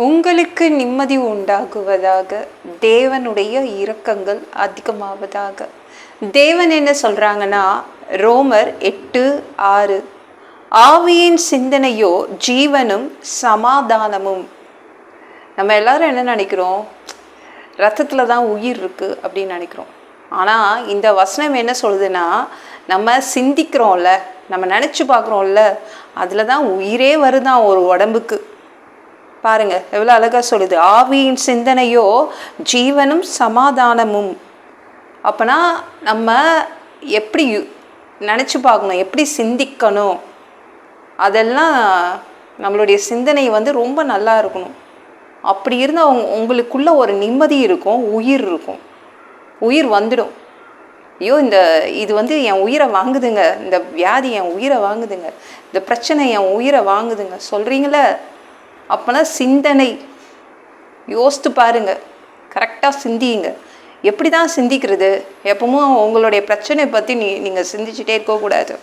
உங்களுக்கு நிம்மதி உண்டாகுவதாக, தேவனுடைய இரக்கங்கள் அதிகமாவதாக. தேவன் என்ன சொல்றாங்கன்னா, ரோமர் 8:6, ஆவியின் சிந்தனையோ ஜீவனும் சமாதானமும். நம்ம எல்லாரும் என்ன நினைக்கிறோம், ரத்தத்தில் தான் உயிர் இருக்குது அப்படின்னு நினைக்கிறோம். ஆனால் இந்த வசனம் என்ன சொல்லுதுன்னா, நம்ம சிந்திக்கிறோம்ல, நம்ம நினச்சி பார்க்குறோம்ல, அதில் தான் உயிரே வருதான் ஒரு உடம்புக்கு. பாருங்க எவ்வளோ அழகாக சொல்லுது, ஆவியின் சிந்தனையோ ஜீவனும் சமாதானமும். அப்போனா நம்ம எப்படி நினச்சி பார்க்கணும், எப்படி சிந்திக்கணும், அதெல்லாம் நம்மளுடைய சிந்தனை ரொம்ப நல்லா இருக்கணும். அப்படி இருந்தால் உங்களுக்குள்ள ஒரு நிம்மதி இருக்கும், உயிர் இருக்கும், உயிர் வந்துடும். ஐயோ இது என் உயிரை வாங்குதுங்க, இந்த வியாதி என் உயிரை வாங்குதுங்க, இந்த பிரச்சனை என் உயிரை வாங்குதுங்க சொல்கிறீங்களே, அப்போனா சிந்தனை யோசித்து பாருங்க, கரெக்டாக சிந்திங்க. எப்படி தான் சிந்திக்கிறது? எப்பவும் உங்களுடைய பிரச்சனையை பற்றி நீங்கள் சிந்திச்சுட்டே இருக்கக்கூடாது,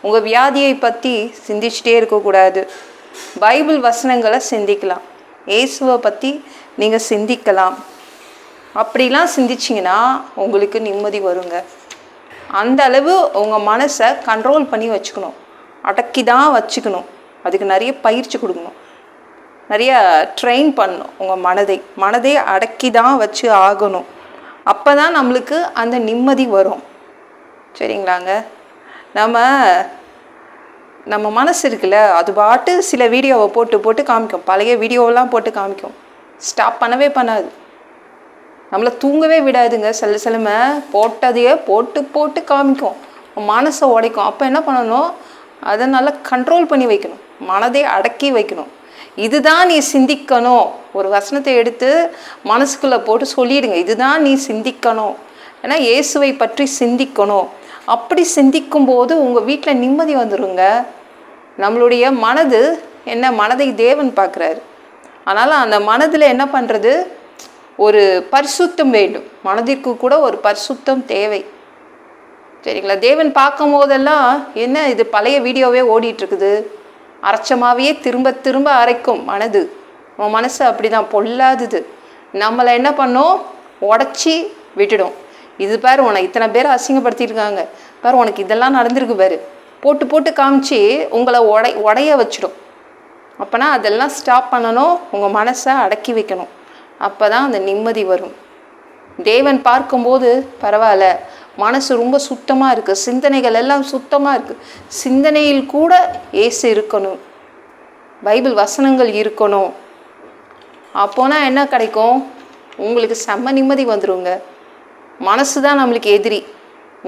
உங்கள் வியாதியை பற்றி சிந்திச்சுட்டே இருக்கக்கூடாது. பைபிள் வசனங்களை சிந்திக்கலாம், இயேசுவை பற்றி நீங்கள் சிந்திக்கலாம். அப்படிலாம் சிந்திச்சிங்கன்னா உங்களுக்கு நிம்மதி வருங்க. அந்த அளவு உங்கள் மனசை கண்ட்ரோல் பண்ணி வச்சுக்கணும், அடக்கி தான் வச்சுக்கணும். அதுக்கு நிறைய பயிற்சி கொடுக்கணும், நிறைய ட்ரெயின் பண்ணணும். உங்கள் மனதை அடக்கி தான் வச்சு ஆகணும். அப்போ தான் நம்மளுக்கு அந்த நிம்மதி வரும். சரிங்களாங்க? நம்ம மனசு இருக்குல்ல, அது பாட்டு சில வீடியோவை போட்டு காமிக்கும், பழைய வீடியோவெல்லாம் போட்டு காமிக்கும், ஸ்டாப் பண்ணவே பண்ணாது, நம்மளை தூங்கவே விடாதுங்க. சிலமை போட்டதையே போட்டு காமிக்கும், மனசை உடைக்கும். அப்போ என்ன பண்ணணும், அதை நல்லா கண்ட்ரோல் பண்ணி வைக்கணும், மனதை அடக்கி வைக்கணும். இதுதான் நீ சிந்திக்கணும். ஒரு வசனத்தை எடுத்து மனசுக்குள்ளே போட்டு சொல்லிடுங்க, இதுதான் நீ சிந்திக்கணும், ஏன்னா இயேசுவை பற்றி சிந்திக்கணும். அப்படி சிந்திக்கும்போது உங்கள் வீட்டில் நிம்மதி வந்துடுங்க. நம்மளுடைய மனதை தேவன் பார்க்குறாரு. அதனால் அந்த மனதில் என்ன பண்ணுறது, ஒரு பரிசுத்தம் வேண்டும், மனதிற்கு கூட ஒரு பரிசுத்தம் தேவை. சரிங்களா? தேவன் பார்க்கும் போதெல்லாம் என்ன இது பழைய வீடியோவே ஓடிட்டுருக்குது, அரைச்சமாவே திரும்ப அரைக்கும் மனது. உன் மனசு அப்படி தான் பொல்லாதது, நம்மளை என்ன பண்ணோம், உடச்சி விட்டுடும். இது பாரு, உனக்கு இத்தனை பேர் அசிங்கப்படுத்தியிருக்காங்க பாரு, உனக்கு இதெல்லாம் நடந்திருக்கு பாரு, போட்டு காமிச்சு உங்களை உடைய வச்சிடும். அப்போனா அதெல்லாம் ஸ்டாப் பண்ணணும், உங்கள் மனசை அடக்கி வைக்கணும். அப்போ தான் அந்த நிம்மதி வரும். தேவன் பார்க்கும்போது பரவாயில்ல, மனசு ரொம்ப சுத்தமாக இருக்குது, சிந்தனைகள் எல்லாம் சுத்தமாக இருக்குது, சிந்தனையில் கூட இயேசு இருக்கணும், பைபிள் வசனங்கள் இருக்கணும். அப்போனா என்ன கிடைக்கும், உங்களுக்கு செம்ம நிம்மதி வந்துடுங்க. மனசு தான் நம்மளுக்கு எதிரி,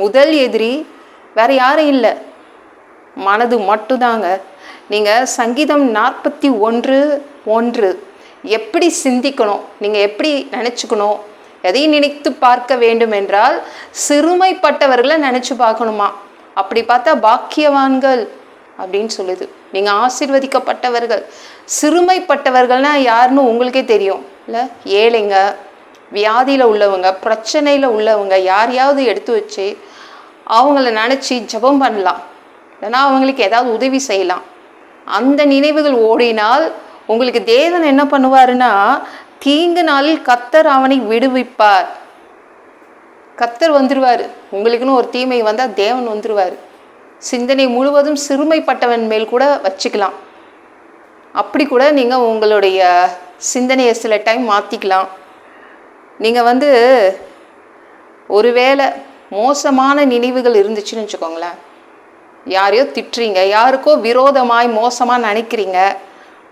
முதல் எதிரி வேறு யாரும் இல்லை, மனது மட்டும்தாங்க. நீங்கள் சங்கீதம் 41:1 எப்படி சிந்திக்கணும், நீங்கள் எப்படி நினச்சிக்கணும், எதை நினைத்து பார்க்க வேண்டும் என்றால் சிறுமைப்பட்டவர்களை நினச்சி பார்க்கணுமா. அப்படி பார்த்தா பாக்கியவான்கள் அப்படின்னு சொல்லுது. நீங்கள் ஆசீர்வதிக்கப்பட்டவர்கள். சிறுமைப்பட்டவர்கள்னா யாருன்னு உங்களுக்கே தெரியும் இல்லை? ஏழைங்க, வியாதியில் உள்ளவங்க, பிரச்சனையில் உள்ளவங்க, யாரையாவது எடுத்து வச்சு அவங்கள நினச்சி ஜெபம் பண்ணலாம், இல்லைன்னா அவங்களுக்கு ஏதாவது உதவி செய்யலாம். அந்த நினைவுகள் ஓடினால் உங்களுக்கு தேவன் என்ன பண்ணுவாருன்னா, தீங்கு நாளில் கர்த்தர் அவனை விடுவிப்பார். கர்த்தர் வந்துடுவார். உங்களுக்குன்னு ஒரு தீமை வந்தால் தேவன் வந்துடுவார். சிந்தனை முழுவதும் சிறுமைப்பட்டவன் மேல் கூட வச்சுக்கலாம். அப்படி கூட நீங்கள் உங்களுடைய சிந்தனையை சில டைம் மாற்றிக்கலாம். நீங்கள் ஒருவேளை மோசமான நினைவுகள் இருந்துச்சுன்னு வச்சுக்கோங்களேன், யாரையோ திட்டுறீங்க, யாருக்கோ விரோதமாய் மோசமாக நினைக்கிறீங்க,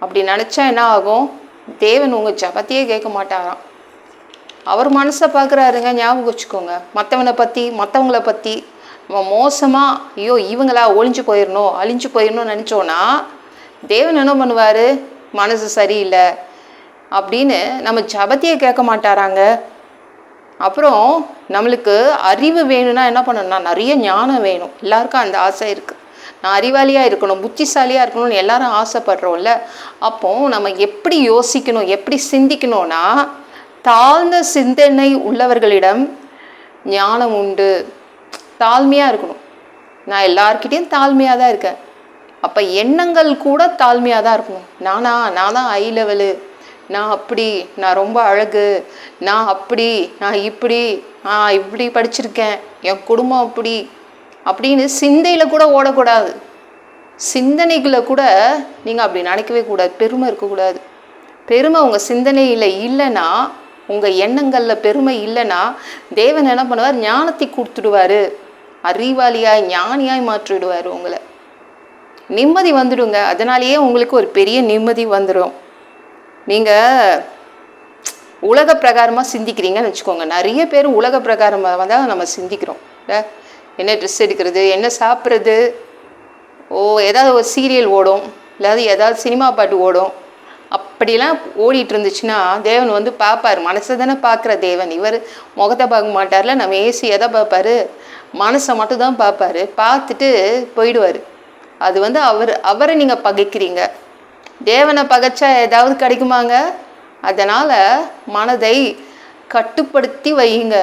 அப்படி நினச்சா என்ன ஆகும், தேவன் உங்கள் ஜபத்தையே கேட்க மாட்டாராம். அவர் மனசை பார்க்குறாருங்க, ஞாபகம் வச்சுக்கோங்க. மற்றவங்கள பற்றி நம்ம மோசமாக, ஐயோ இவங்களா அழிஞ்சு போயிடணும்னு நினச்சோன்னா தேவன் என்ன பண்ணுவார், மனசு சரியில்லை அப்படின்னு நம்ம ஜபத்தையே கேட்க மாட்டாராங்க. அப்புறம் நம்மளுக்கு அறிவு வேணும்னா என்ன பண்ணணும்னா, நிறைய ஞானம் வேணும். எல்லாருக்கும் அந்த ஆசை இருக்குது, நான் அறிவாளியாக இருக்கணும், புத்திசாலியாக இருக்கணும்னு எல்லாரும் ஆசைப்படுறோம்ல. அப்போ நம்ம எப்படி யோசிக்கணும், எப்படி சிந்திக்கணும்னா, தாழ்ந்த சிந்தனை உள்ளவர்களிடம் ஞானம் உண்டு. தாழ்மையாக இருக்கணும். நான் எல்லார்கிட்டையும் தாழ்மையாக தான் இருக்கேன். அப்போ எண்ணங்கள் கூட தாழ்மையாக தான் இருக்கணும். நான் தான் ஹை லெவலு, நான் அப்படி, நான் ரொம்ப அழகு, நான் அப்படி, நான் இப்படி படிச்சிருக்கேன், என் குடும்பம் அப்படி அப்படின்னு சிந்தையில் கூட ஓடக்கூடாது. சிந்தனைகளை கூட நீங்கள் அப்படி நினைக்கவே கூடாது. பெருமை இருக்கக்கூடாது. பெருமை உங்கள் சிந்தனையில் இல்லைன்னா, உங்கள் எண்ணங்களில் பெருமை இல்லைன்னா தேவன் என்ன பண்ணுவார்? ஞானத்தை கொடுத்துடுவார். அறிவாளியாய் ஞானியாய் மாற்றிடுவார். உங்களை நிம்மதி வந்துடுங்க. அதனாலேயே உங்களுக்கு ஒரு பெரிய நிம்மதி வந்துடும். நீங்கள் உலக பிரகாரமாக சிந்திக்கிறீங்கன்னு வச்சுக்கோங்க. நிறைய பேர் உலக பிரகாரமாக தான் நம்ம சிந்திக்கிறோம். இல்லை, என்ன ட்ரெஸ் எடுக்கிறது, என்ன சாப்பிட்றது, ஏதாவது ஒரு சீரியல் ஓடும், இல்லாத ஏதாவது சினிமா பாட்டு ஓடும். அப்படிலாம் ஓடிட்டு இருந்துச்சுன்னா தேவன் வந்து பார்ப்பார். மனசை தானே பார்க்குற தேவன். இவர் முகத்தை பார்க்க மாட்டார்ல. நம்ம ஏசி எதை பார்ப்பாரு? மனசை மட்டும் தான் பார்ப்பாரு. பார்த்துட்டு போயிடுவார். அது வந்து அவரை நீங்கள் பகைக்கிறீங்க. தேவனை பகைச்சா ஏதாவது கிடைக்குமாங்க? அதனால் மனதை கட்டுப்படுத்தி வையுங்க.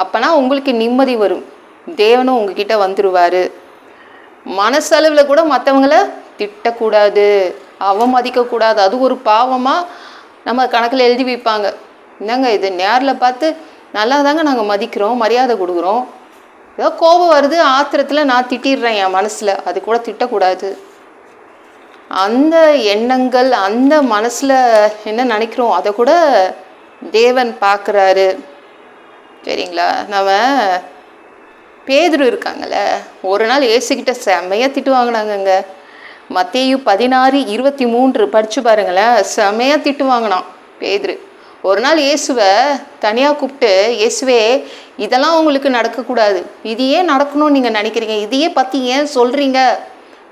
அப்போனா உங்களுக்கு நிம்மதி வரும். தேவனும் உங்ககிட்ட வந்துடுவார். மனசளவில் கூட மற்றவங்களை திட்டக்கூடாது, அவமதிக்கக்கூடாது. அது ஒரு பாவமாக நம்ம கணக்கில் எழுதி வைப்பாங்க. என்னங்க இது, நேரில் பார்த்து நல்லா தாங்க நாங்கள் மதிக்கிறோம், மரியாதை கொடுக்குறோம். ஏதோ கோபம் வருது, ஆத்திரத்தில் நான் திட்டிடுறேன் என் மனசில். அது கூட திட்டக்கூடாது. அந்த எண்ணங்கள், அந்த மனசில் என்ன நினைக்கிறோம் அதை கூட தேவன் பார்க்குறாரு. சரிங்களா? நம்ம பேதுரு இருக்காங்கல்ல, ஒரு நாள் இயேசுகிட்ட செம்மையாக திட்டு வாங்கினாங்கங்க. மத்தேயு 16:23 படித்து பாருங்களேன். செம்மையாக திட்டு வாங்கினான் பேதுரு. ஒரு நாள் இயேசுவை தனியாக கூப்பிட்டு, இயேசுவே இதெல்லாம் உங்களுக்கு நடக்கக்கூடாது, இது ஏன் நடக்கணும்னு நீங்கள் நினைக்கிறீங்க, இதையே பற்றி ஏன் சொல்கிறீங்க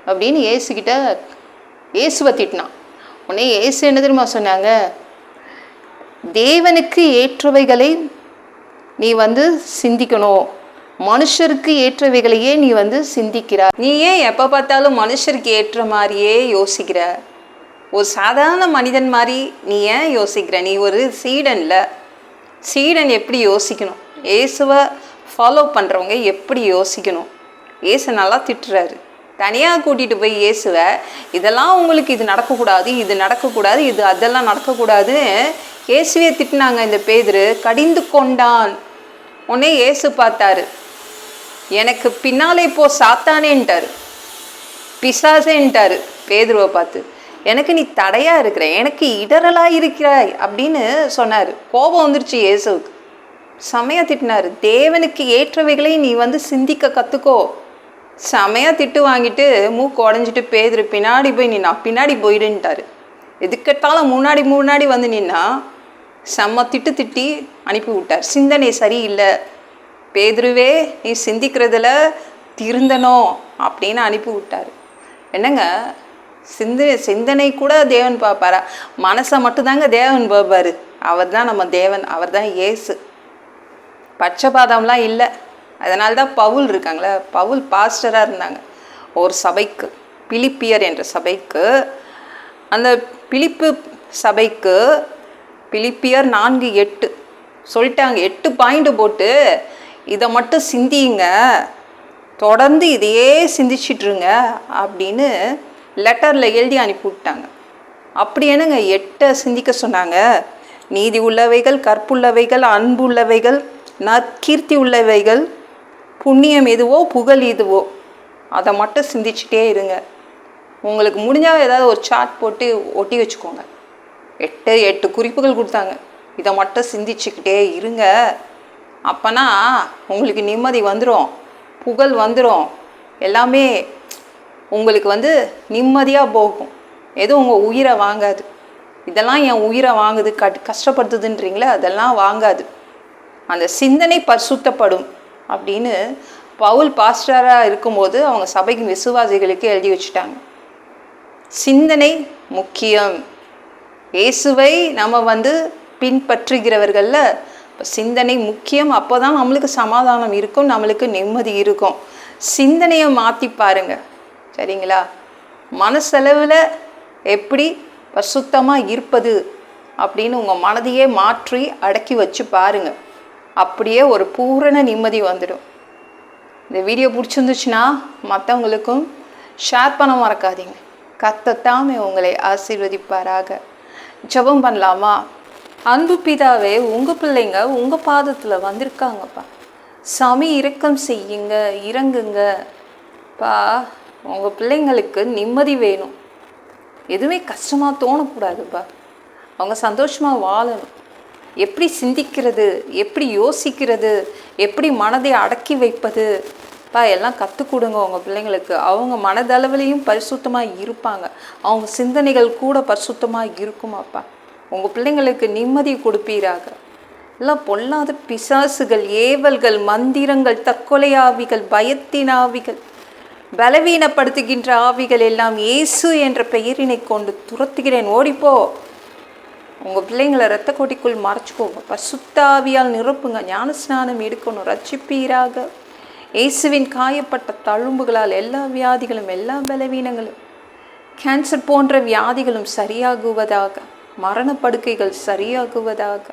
அப்படின்னு இயேசுவை திட்டினான். உடனே இயேசு என்ன தெரியுமா சொன்னாங்க? தேவனுக்கு ஏற்றவைகளை நீ வந்து சிந்திக்கணும், மனுஷருக்கு ஏற்றவைகளையே நீ வந்து சிந்திக்கிறார். நீ ஏன் எப்போ பார்த்தாலும் மனுஷருக்கு ஏற்ற மாதிரியே யோசிக்கிற? ஒரு சாதாரண மனிதன் மாதிரி நீ ஏன் யோசிக்கிற? நீ ஒரு சீடன்ல. சீடன் எப்படி யோசிக்கணும்? இயேசுவை ஃபாலோ பண்ணுறவங்க எப்படி யோசிக்கணும்? இயேசு நல்லா திட்டுறாரு. தனியாக கூட்டிகிட்டு போய் இயேசுவை, இதெல்லாம் உங்களுக்கு இது நடக்கக்கூடாது, இது நடக்கக்கூடாது, இது அதெல்லாம் நடக்கக்கூடாதுன்னு இயேசுவே திட்டினாங்க. இந்த பேதுரு கடிந்து கொண்டான். உடனே இயேசு பார்த்தாரு. எனக்கு பின்னாலே போ சாத்தானேன்ட்டார், பிசாசேன்ட்டார் பேதுருவை பார்த்து. எனக்கு நீ தடையாக இருக்கிற, எனக்கு இடரலாக இருக்கிறாய் அப்படின்னு சொன்னார். கோபம் வந்துருச்சு இயேசுவுக்கு. செமையாக திட்டினார். தேவனுக்கு ஏற்றவைகளை நீ வந்து சிந்திக்க கற்றுக்கோ. செமையாக திட்டு வாங்கிட்டு மூக்கு உடஞ்சிட்டு பேதுரு பின்னாடி போய் நின்னா, பின்னாடி போயிடுன்ட்டார். எதுக்கட்டாலும் முன்னாடி வந்து நின்னா செம்ம திட்டி அனுப்பி விட்டார். சிந்தனை சரியில்லை பேதுருவே, நீ சிந்திக்கிறதுல திருந்தணும் அப்படின்னு அனுப்பி விட்டார். என்னங்க, சிந்தனை கூட தேவன் பார்ப்பாரா? மனசை மட்டும்தாங்க தேவன் பார்ப்பார். அவர் தான் நம்ம தேவன், அவர் தான் இயேசு. பட்சபாதம்லாம் இல்லை. அதனால தான் பவுல் இருக்காங்களே, பவுல் பாஸ்டராக இருந்தாங்க ஒரு சபைக்கு, பிலிப்பியர் என்ற சபைக்கு. அந்த பிலிப்பு சபைக்கு பிலிப்பியர் 4:8 சொல்லிட்டாங்க. 8 பாயிண்ட் போட்டு இதை மட்டும் சிந்திங்க, தொடர்ந்து இதையே சிந்திச்சிட்ருங்க அப்படின்னு லெட்டரில் எழுதி அனுப்பிவிட்டாங்க. அப்படி என்னங்க 8 சிந்திக்க சொன்னாங்க? நீதி உள்ளவைகள், கற்புள்ளவைகள், அன்புள்ளவைகள், நற்கீர்த்தி உள்ளவைகள், புண்ணியம் எதுவோ, புகழ் எதுவோ, அதை மட்டும் சிந்திச்சுட்டே இருங்க. உங்களுக்கு முடிஞ்சால் ஏதாவது ஒரு சார்ட் போட்டு ஒட்டி வச்சுக்கோங்க. 8 குறிப்புகள் கொடுத்தாங்க. இதை மட்டும் சிந்திச்சுக்கிட்டே இருங்க. அப்போனா உங்களுக்கு நிம்மதி வந்துடும், புகழ் வந்துடும், எல்லாமே உங்களுக்கு வந்து நிம்மதியாக போகும். எதுவும் உங்கள் உயிரை வாங்காது. இதெல்லாம் என் உயிரை வாங்குது, கஷ்டப்படுத்துதுன்றீங்களே, அதெல்லாம் வாங்காது. அந்த சிந்தனை பரிசுத்தப்படும் அப்படின்னு பவுல் பாஸ்டராக இருக்கும்போது அவங்க சபைக்கு விசுவாசிகளுக்கு எழுதி வச்சுட்டாங்க. சிந்தனை முக்கியம். இயேசுவை நம்ம வந்து பின்பற்றுகிறவர்களில் சிந்தனை முக்கியம். அப்போ தான் நம்மளுக்கு சமாதானம் இருக்கும், நம்மளுக்கு நிம்மதி இருக்கும். சிந்தனையை மாற்றி பாருங்க. சரிங்களா? மனசளவில் எப்படி பரிசுத்தமாக இருப்பது அப்படின்னு உங்கள் மனதையே மாற்றி அடக்கி வச்சு பாருங்கள். அப்படியே ஒரு பூரண நிம்மதி வந்துடும். இந்த வீடியோ பிடிச்சிருந்துச்சுன்னா மற்றவங்களுக்கும் ஷேர் பண்ண மறக்காதீங்க. கர்த்தர் தாமே உங்களை ஆசீர்வதிப்பாராக. ஜெபம் பண்ணலாமா? அன்பு பிதாவே, உங்கள் பிள்ளைங்க உங்கள் பாதத்தில் வந்திருக்காங்கப்பா. சாமி இரக்கம் செய்யுங்க, இறங்குங்கப்பா. உங்கள் பிள்ளைங்களுக்கு நிம்மதி வேணும். எதுவுமே கஷ்டமாக தோணக்கூடாதுப்பா. அவங்க சந்தோஷமாக வாழணும். எப்படி சிந்திக்கிறது, எப்படி யோசிக்கிறது, எப்படி மனதை அடக்கி வைப்பது எல்லாம் கற்றுக் கொடுங்க உங்கள் பிள்ளைங்களுக்கு. அவங்க மனதளவிலையும் பரிசுத்தமாக இருப்பாங்க. அவங்க சிந்தனைகள் கூட பரிசுத்தமாக இருக்குமாப்பா. உங்கள் பிள்ளைங்களுக்கு நிம்மதி கொடுப்பீராக. எல்லாம் பொல்லாத பிசாசுகள், ஏவல்கள், மந்திரங்கள், தற்கொலை ஆவிகள், பயத்தின் ஆவிகள், பலவீனப்படுத்துகின்ற ஆவிகள் எல்லாம் இயேசு என்ற பெயரினை கொண்டு துரத்துகிறேன். ஓடிப்போ. உங்கள் பிள்ளைங்களை இரத்த கோட்டிக்குள் மறைச்சிக்கோங்க. பரிசுத்த ஆவியால் நிரப்புங்க. ஞானஸ்நானம் எடுக்கணும். ரட்சிப்பீராக. இயேசுவின் காயப்பட்ட தழும்புகளால் எல்லா வியாதிகளும், எல்லா பலவீனங்களும், கேன்சர் போன்ற வியாதிகளும் சரியாகுவதாக. மரணப்படுக்கைகள் சரியாகுவதாக.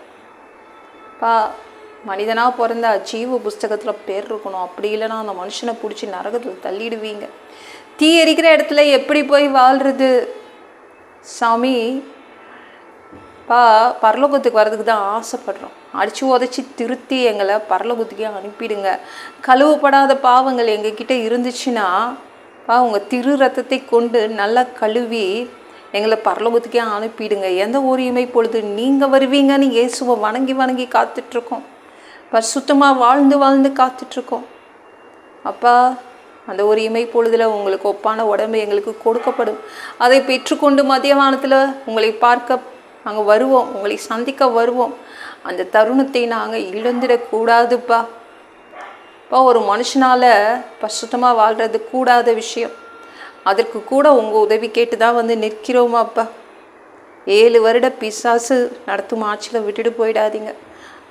மனிதனாக பிறந்தா ஜீவ புஸ்தகத்தில் பேர் இருக்கணும். அப்படி இல்லைன்னா அந்த மனுஷனை பிடிச்சி நரகத்தில் தள்ளிடுவீங்க. தீ எரிக்கிற இடத்துல எப்படி போய் வாழ்கிறது சாமி? பரலோகத்துக்கு வர்றதுக்கு தான் ஆசைப்படுறோம். அடித்து உதச்சி திருத்தி எங்களை பரலோகத்துக்கே அனுப்பிடுங்க. கழுவப்படாத பாவங்கள் எங்ககிட்ட இருந்துச்சுன்னா உங்கள் திரு ரத்தத்தை கொண்டு நல்லா கழுவி எங்களை பரலோகத்துக்கே அனுப்பிடுங்க. எந்த ஒரு பொழுது நீங்கள் வருவீங்கன்னு இயேசுவை வணங்கி வணங்கி காத்துட்ருக்கோம். பரிசுத்தமாக வாழ்ந்து காத்துட்ருக்கோம். அப்பா, அந்த ஒரு பொழுதில் உங்களுக்கு ஒப்பான உடம்பு எங்களுக்கு கொடுக்கப்படும். அதை பெற்றுக்கொண்டு மதியவானத்தில் உங்களை பார்க்க நாங்கள் வருவோம். உங்களை சந்திக்க வருவோம். அந்த தருணத்தை நாங்கள் இழந்துடக்கூடாதுப்பா. ஒரு மனுஷனால் பரிசுத்தமாக வாழ்கிறது கூடாத விஷயம். அதற்கு கூட உங்கள் உதவி கேட்டு தான் வந்து நிற்கிறோமாப்பா. 7 வருட பிசாசு நடத்தும் ஆட்சியில் விட்டுட்டு போயிடாதீங்க.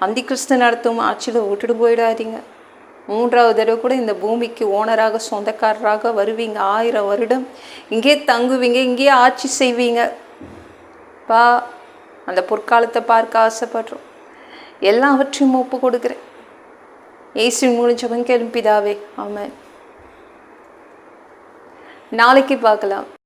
அந்தி கிறிஸ்து நடத்தும் ஆட்சியில் விட்டுட்டு போயிடாதீங்க. 3வது தடவை கூட இந்த பூமிக்கு ஓனராக, சொந்தக்காரராக வருவீங்க. 1000 வருடம் இங்கே தங்குவீங்க, இங்கே ஆட்சி செய்வீங்க. அந்த பொற்காலத்தை பார்க்க ஆசைப்படுறோம். எல்லாவற்றையும் ஒப்பு கொடுக்குறேன். இயேசுவின் மூலம் ஜெபம் கேளும் பிதாவே. ஆமென். நாளைக்கு பார்க்கலாம்.